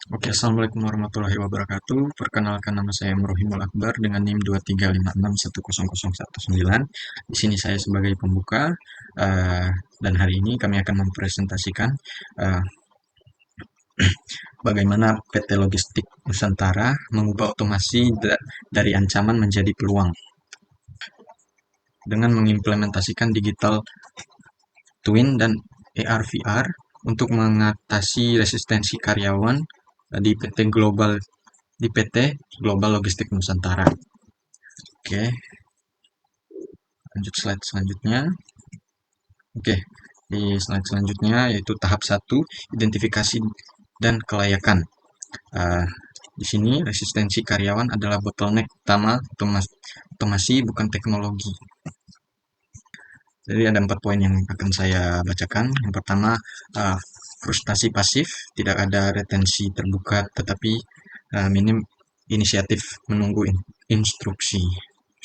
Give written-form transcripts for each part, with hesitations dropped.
Oke, assalamualaikum warahmatullahi wabarakatuh. Perkenalkan, nama saya Murohimul Akbar dengan NIM 235610019. Di sini saya sebagai pembuka, dan hari ini kami akan mempresentasikan eh, bagaimana PT Logistik Nusantara mengubah otomasi dari ancaman menjadi peluang dengan mengimplementasikan digital twin dan AR VR untuk mengatasi resistensi karyawan di PT Global Logistik Nusantara. Oke, lanjut slide selanjutnya. Oke, di slide selanjutnya yaitu tahap 1, identifikasi dan kelayakan. Uh, di sini resistensi karyawan adalah bottleneck utama otomasi, bukan teknologi. Jadi ada 4 poin yang akan saya bacakan. Yang pertama, frustasi pasif, tidak ada retensi terbuka, tetapi minim inisiatif menunggu instruksi.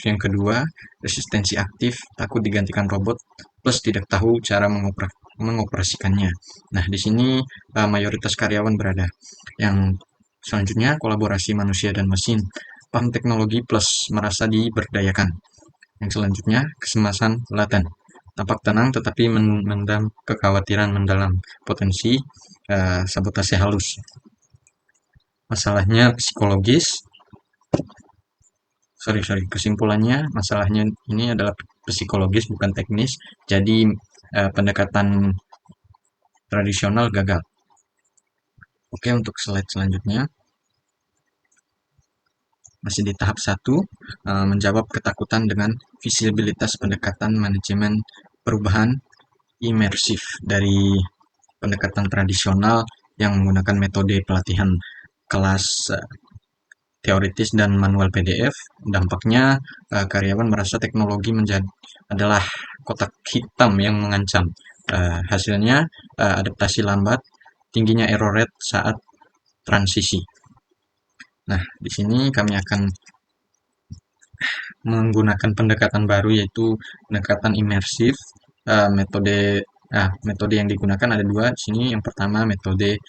Yang kedua, resistensi aktif, takut digantikan robot, plus tidak tahu cara mengoperasikannya. Nah, di sini mayoritas karyawan berada. Yang selanjutnya, kolaborasi manusia dan mesin, paham teknologi plus merasa diberdayakan. Yang selanjutnya, kecemasan laten, tampak tenang tetapi mendam kekhawatiran mendalam, potensi sabotase halus. Masalahnya psikologis, kesimpulannya masalahnya ini adalah psikologis bukan teknis, jadi pendekatan tradisional gagal. Oke, untuk slide selanjutnya masih di tahap 1, menjawab ketakutan dengan visibilitas pendekatan manajemen perubahan imersif dari pendekatan tradisional yang menggunakan metode pelatihan kelas teoritis dan manual PDF. Dampaknya karyawan merasa teknologi adalah kotak hitam yang mengancam. Hasilnya adaptasi lambat, tingginya error rate saat transisi. Nah, di sini kami akan menggunakan pendekatan baru, yaitu pendekatan imersif. Metode yang digunakan ada 2 di sini. Yang pertama, metode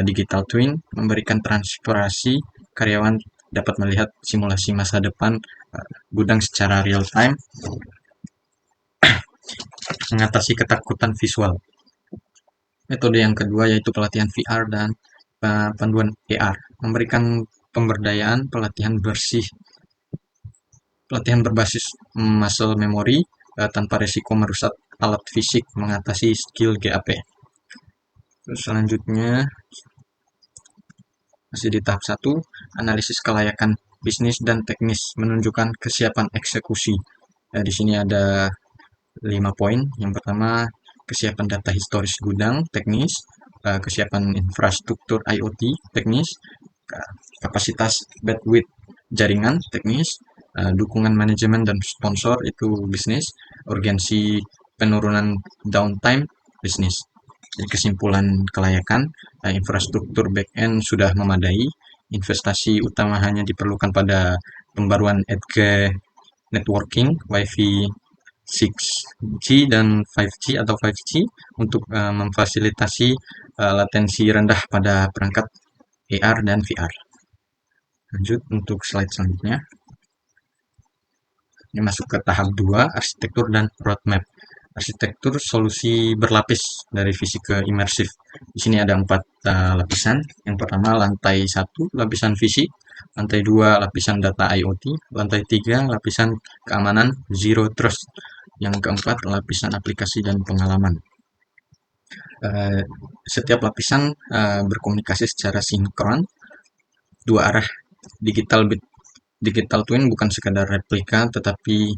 digital twin, memberikan transparansi, karyawan dapat melihat simulasi masa depan gudang secara real time, mengatasi ketakutan visual. Metode yang kedua yaitu pelatihan VR dan panduan AR, memberikan pemberdayaan pelatihan berbasis muscle memory tanpa risiko merusak alat fisik, mengatasi skill GAP. Terus selanjutnya masih di tahap 1, analisis kelayakan bisnis dan teknis, menunjukkan kesiapan eksekusi. Di sini ada 5 poin. Yang pertama, kesiapan data historis gudang, teknis, kesiapan infrastruktur IoT, teknis, kapasitas bandwidth jaringan, teknis, dukungan manajemen dan sponsor, itu bisnis, urgensi penurunan downtime, bisnis. Jadi kesimpulan kelayakan, infrastruktur back-end sudah memadai, investasi utama hanya diperlukan pada pembaruan edge networking, Wi-Fi 6G dan 5G atau 5G untuk memfasilitasi latensi rendah pada perangkat AR dan VR. Lanjut untuk slide selanjutnya. Ini masuk ke tahap 2, arsitektur dan roadmap. Arsitektur solusi berlapis dari fisik ke imersif. Di sini ada 4 lapisan. Yang pertama, lantai 1 lapisan fisik, lantai 2 lapisan data IoT, lantai 3 lapisan keamanan zero trust, yang keempat lapisan aplikasi dan pengalaman. Setiap lapisan berkomunikasi secara sinkron, 2 arah. Digital twin bukan sekadar replika, tetapi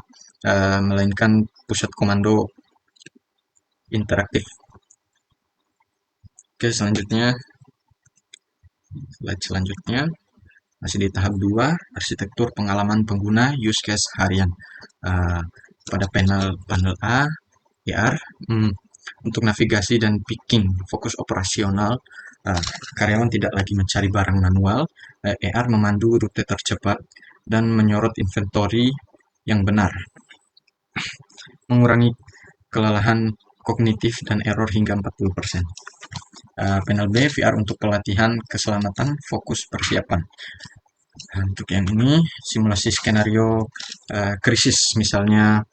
melainkan pusat komando interaktif. Oke, slide selanjutnya masih di tahap 2, arsitektur pengalaman pengguna, use case harian. Pada panel A, AR, untuk navigasi dan picking, fokus operasional, karyawan tidak lagi mencari barang manual, AR memandu rute tercepat dan menyorot inventory yang benar, mengurangi kelelahan kognitif dan error hingga 40%. Panel B, VR untuk pelatihan keselamatan, fokus persiapan. Nah, untuk yang ini, simulasi skenario krisis, misalnya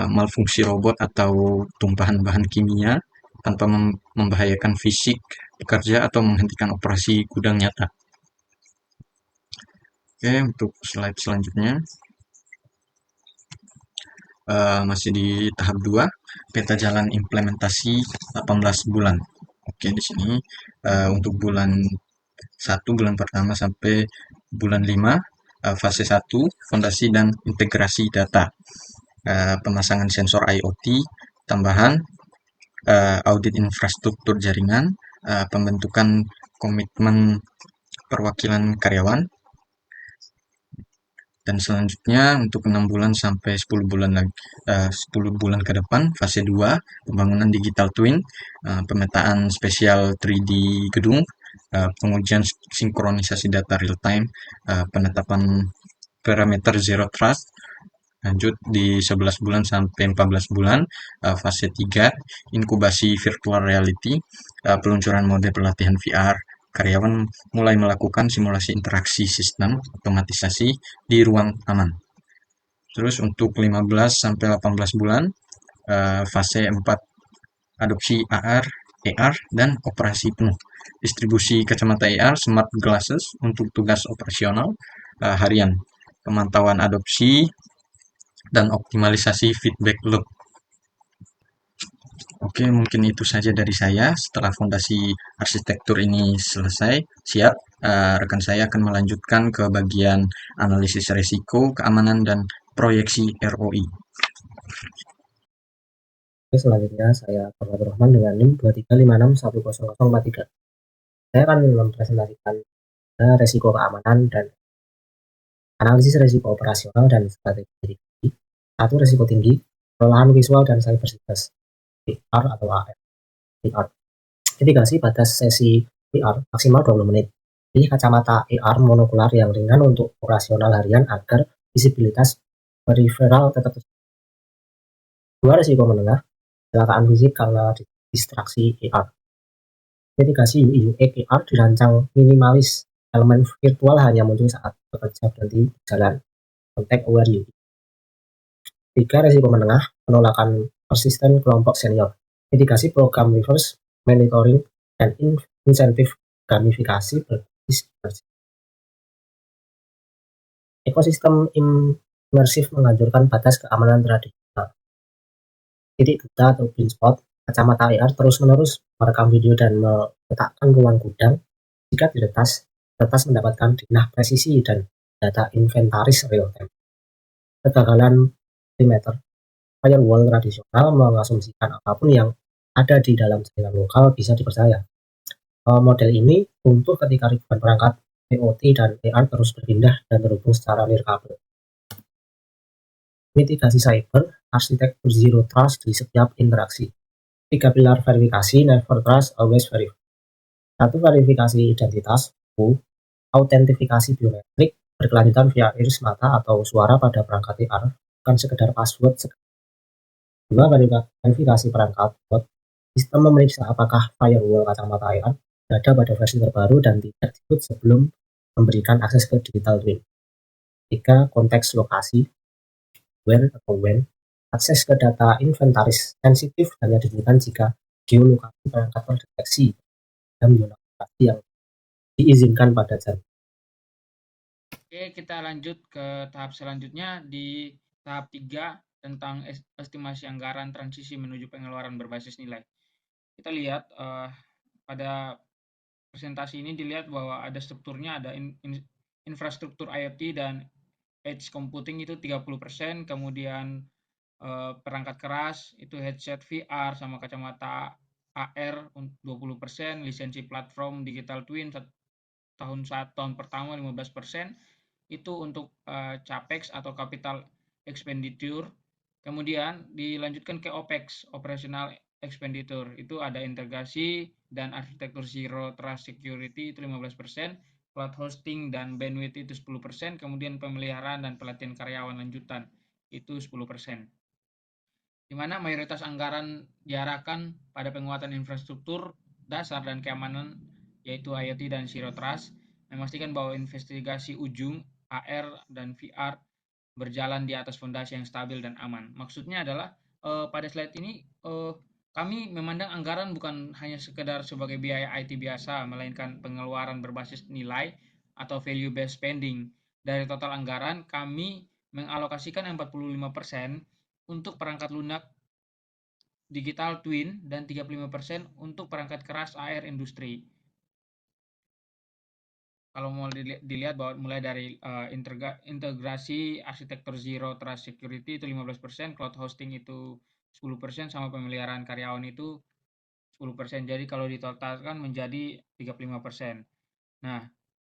malfungsi robot atau tumpahan bahan kimia tanpa membahayakan fisik pekerja atau menghentikan operasi gudang nyata. Oke, untuk slide selanjutnya, masih di tahap 2, peta jalan implementasi 18 bulan. Oke, di sini untuk bulan pertama sampai bulan 5, fase 1, fondasi dan integrasi data, pemasangan sensor IoT, tambahan, audit infrastruktur jaringan, pembentukan komitmen perwakilan karyawan, dan selanjutnya untuk 6 bulan sampai 10 bulan lagi, 10 bulan ke depan, fase 2, pembangunan digital twin, pemetaan spesial 3D gedung, pengujian sinkronisasi data real time, penetapan parameter zero trust. Lanjut di 11 bulan sampai 14 bulan, fase 3, inkubasi virtual reality, peluncuran mode pelatihan VR, karyawan mulai melakukan simulasi interaksi sistem otomatisasi di ruang aman. Terus untuk 15 sampai 18 bulan, fase 4, adopsi AR, AR, dan operasi penuh. Distribusi kacamata AR, smart glasses untuk tugas operasional harian, pemantauan adopsi, dan optimalisasi feedback loop. Oke, mungkin itu saja dari saya. Setelah fondasi arsitektur ini selesai, siap, rekan saya akan melanjutkan ke bagian analisis risiko, keamanan, dan proyeksi ROI. Oke, selanjutnya saya Abdul Rahman dengan NIM 2356100043. Saya akan mempresentasikan resiko keamanan dan analisis resiko operasional dan strategi mitigasi. 1. Resiko tinggi, kelelahan visual dan cybersecurity VR atau AR. VR. Mitigasi batas sesi VR maksimal 20 menit. Pilih kacamata AR monokular yang ringan untuk operasional harian agar visibilitas peripheral tetap terjaga. 2. Resiko menengah, kecelakaan fisik karena distraksi AR. Mitigasi UI UX AR dirancang minimalis, elemen virtual hanya muncul saat bekerja berhenti jalan. Contact aware UI. 3. Risiko menengah, penolakan persisten kelompok senior. Mitigasi program reverse monitoring dan insentif gamifikasi berbasis sinergi. Ekosistem imersif menganjurkan batas keamanan tradisional. Titik duta atau blind spot, kacamata AR terus-menerus merekam video dan meletakkan ruang gudang. Jika diretas, retas mendapatkan denah presisi dan data inventaris real time. Kegagalan perimeter, firewall tradisional mengasumsikan apapun yang ada di dalam jaringan lokal bisa dipercaya. Model ini runtuh ketika ribuan perangkat IoT dan AR terus berpindah dan terhubung secara nirkabel. Mitigasi cyber, arsitektur zero trust di setiap interaksi. 3 pilar verifikasi, never trust, always verify. 1. Verifikasi identitas, autentifikasi biometrik, berkelanjutan via iris mata atau suara pada perangkat AR, bukan sekedar password. 2. Verifikasi perangkat, sistem memeriksa apakah firewall kacamata AR berada pada versi terbaru dan tidak di-boot sebelum memberikan akses ke digital twin. 3. Konteks lokasi, where atau when, akses ke data inventaris sensitif hanya diberikan jika geolokasi perangkat terdeteksi dan lokasi yang diizinkan pada jaringan. Oke, kita lanjut ke tahap selanjutnya di tahap 3 tentang estimasi anggaran transisi menuju pengeluaran berbasis nilai. Kita lihat pada presentasi ini dilihat bahwa ada strukturnya, ada infrastruktur IoT dan edge computing itu 30%, kemudian perangkat keras itu headset VR sama kacamata AR 20%, lisensi platform digital twin tahun pertama 15%, itu untuk capex atau capital expenditure. Kemudian dilanjutkan ke OPEX, operational expenditure, itu ada integrasi dan arsitektur zero trust security itu 15%, cloud hosting dan bandwidth itu 10%, kemudian pemeliharaan dan pelatihan karyawan lanjutan itu 10%. Di mana mayoritas anggaran diarahkan pada penguatan infrastruktur dasar dan keamanan yaitu IoT dan Zero Trust, memastikan bahwa investigasi ujung AR dan VR berjalan di atas fondasi yang stabil dan aman. Maksudnya adalah pada slide ini kami memandang anggaran bukan hanya sekedar sebagai biaya IT biasa, melainkan pengeluaran berbasis nilai atau value based spending. Dari total anggaran, kami mengalokasikan 45% untuk perangkat lunak digital twin dan 35% untuk perangkat keras AR industri. Kalau mau dilihat bahwa mulai dari integrasi arsitektur Zero Trust Security itu 15%, cloud hosting itu 10%, sama pemeliharaan karyawan itu 10%. Jadi kalau ditotalkan menjadi 35%. Nah,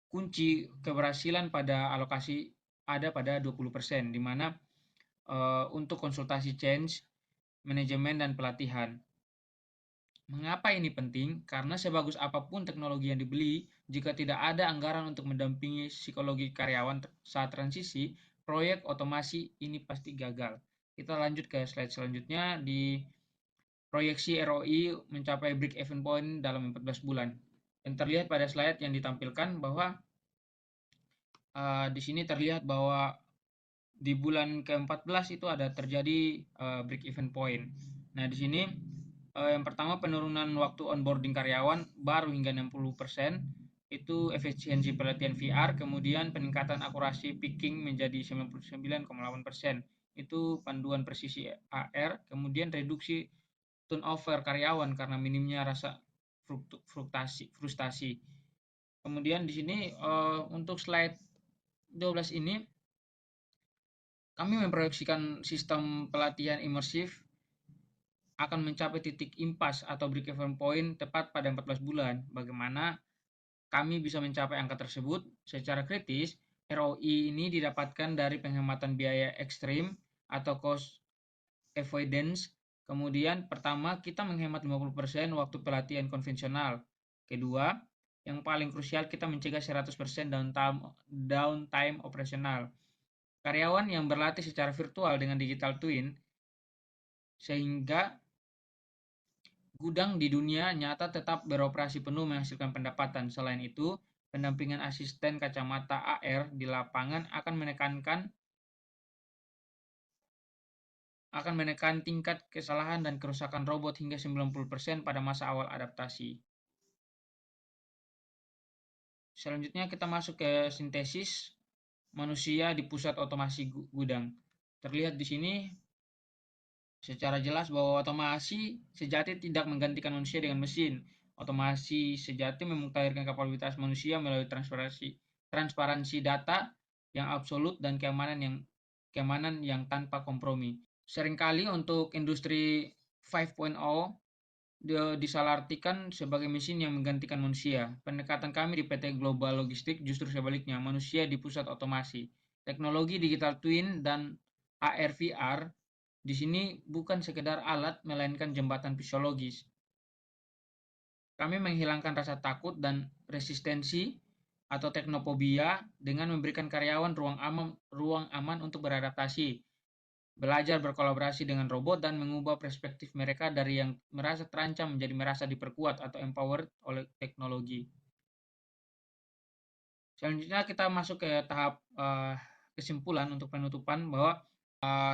kunci keberhasilan pada alokasi ada pada 20%, di mana untuk konsultasi change, manajemen, dan pelatihan. Mengapa ini penting? Karena sebagus apapun teknologi yang dibeli, jika tidak ada anggaran untuk mendampingi psikologi karyawan saat transisi, proyek otomasi ini pasti gagal. Kita lanjut ke slide selanjutnya. Di proyeksi ROI mencapai break-even point dalam 14 bulan. Yang terlihat pada slide yang ditampilkan bahwa di sini terlihat bahwa di bulan ke-14 itu ada terjadi break-even point. Nah, di sini yang pertama, penurunan waktu onboarding karyawan baru hingga 60%, itu efisiensi pelatihan VR, kemudian peningkatan akurasi picking menjadi 99,8%, itu panduan presisi AR, kemudian reduksi turnover karyawan karena minimnya rasa frustasi. Kemudian di sini untuk slide 12 ini kami memproyeksikan sistem pelatihan imersif akan mencapai titik impas atau break-even point tepat pada 14 bulan. Bagaimana kami bisa mencapai angka tersebut? Secara kritis, ROI ini didapatkan dari penghematan biaya ekstrim atau cost avoidance. Kemudian pertama, kita menghemat 50% waktu pelatihan konvensional. Kedua, yang paling krusial, kita mencegah 100% downtime operasional. Karyawan yang berlatih secara virtual dengan digital twin sehingga gudang di dunia nyata tetap beroperasi penuh menghasilkan pendapatan. Selain itu, pendampingan asisten kacamata AR di lapangan akan menekan tingkat kesalahan dan kerusakan robot hingga 90% pada masa awal adaptasi. Selanjutnya kita masuk ke sintesis manusia di pusat otomasi gudang. Terlihat di sini secara jelas bahwa otomasi sejati tidak menggantikan manusia dengan mesin. Otomasi sejati memutahirkan kapabilitas manusia melalui transparansi data yang absolut dan keamanan yang tanpa kompromi. Seringkali untuk industri 5.0 disalahartikan sebagai mesin yang menggantikan manusia. Pendekatan kami di PT Global Logistik justru sebaliknya, manusia di pusat otomasi. Teknologi digital twin dan AR VR di sini bukan sekedar alat, melainkan jembatan fisiologis. Kami menghilangkan rasa takut dan resistensi atau teknophobia dengan memberikan karyawan ruang aman untuk beradaptasi, belajar berkolaborasi dengan robot, dan mengubah perspektif mereka dari yang merasa terancam menjadi merasa diperkuat atau empowered oleh teknologi. Selanjutnya kita masuk ke tahap kesimpulan untuk penutupan bahwa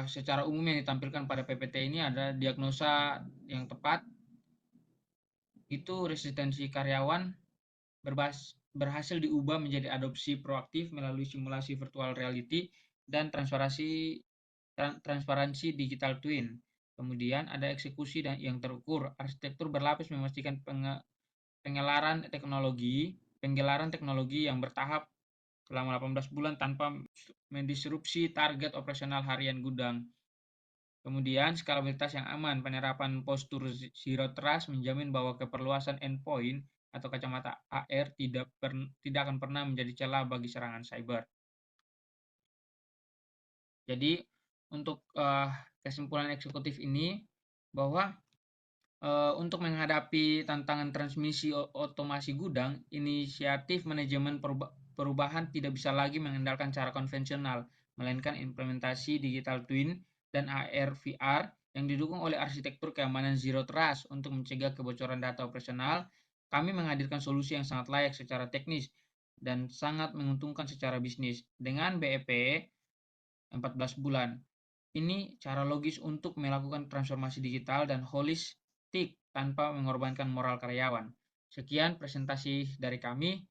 secara umum yang ditampilkan pada PPT ini ada diagnosa yang tepat, itu resistensi karyawan berhasil diubah menjadi adopsi proaktif melalui simulasi virtual reality dan transparansi digital twin. Kemudian ada eksekusi yang terukur. Arsitektur berlapis memastikan penggelaran teknologi yang bertahap selama 18 bulan tanpa mendisrupsi target operasional harian gudang. Kemudian skalabilitas yang aman. Penerapan postur Zero Trust menjamin bahwa keperluasan endpoint atau kacamata AR tidak akan pernah menjadi celah bagi serangan cyber. Jadi untuk kesimpulan eksekutif ini bahwa untuk menghadapi tantangan transmisi otomasi gudang, inisiatif manajemen perubahan tidak bisa lagi mengandalkan cara konvensional, melainkan implementasi digital twin dan AR VR yang didukung oleh arsitektur keamanan Zero Trust untuk mencegah kebocoran data operasional Kami menghadirkan solusi yang sangat layak secara teknis dan sangat menguntungkan secara bisnis. Dengan BEP 14 bulan, ini cara logis untuk melakukan transformasi digital dan holistik tanpa mengorbankan moral karyawan. Sekian presentasi dari kami.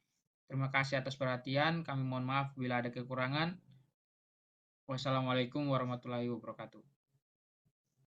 Terima kasih atas perhatian. Kami mohon maaf bila ada kekurangan. Wassalamualaikum warahmatullahi wabarakatuh.